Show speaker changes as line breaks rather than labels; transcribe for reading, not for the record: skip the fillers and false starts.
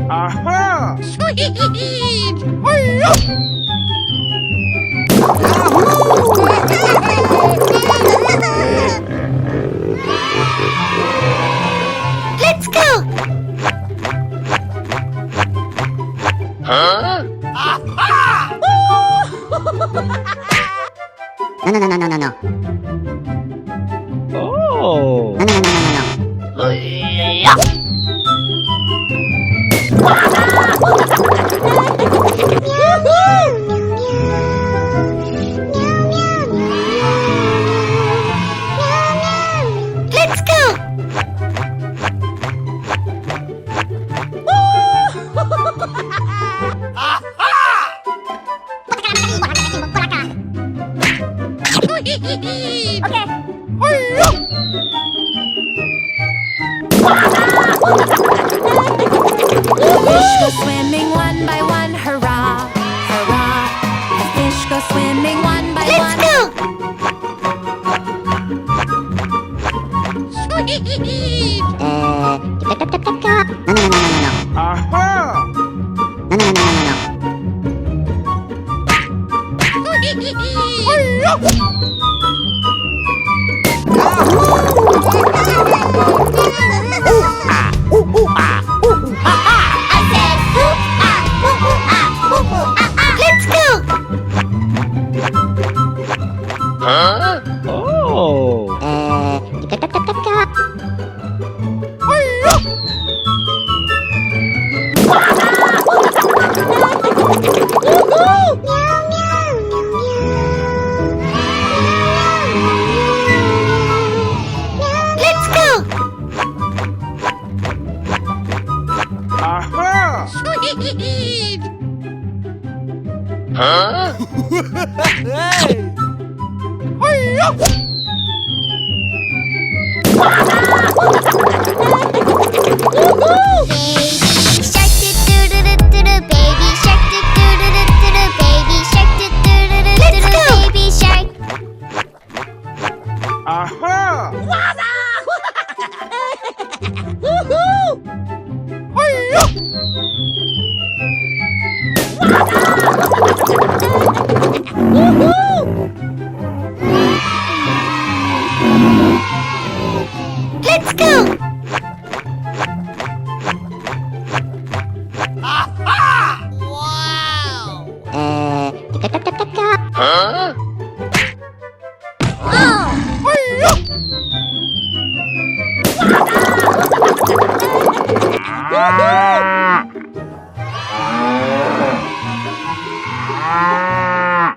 Aha!
Sweet! Let's go!
Huh?
Aha!
No, no, no, no, no, no, no.
Oh!
No, no, no, no, no, no.
Let's go!
Fish go swimming one by one, hurrah, hurrah. The fish go swimming one by
Let's
one.
go! Sweet!
Tip, tip, tip, tip, tip. No, no, no, no, no, no.
Aha!
No, no, no, no, no, no.
I said let's go!
Huh? Oh!
Tip, tip, tip, tip, tip.
Let's go!
Aha!
Sweet!
Huh?
Shark doo doo doo doo doo baby shark doo doo doo doo doo baby shark doo doo doo doo doo baby shark.
Aha!
Let's go!
Tip, tip, tip, tip, tip.
Huh?
Oh!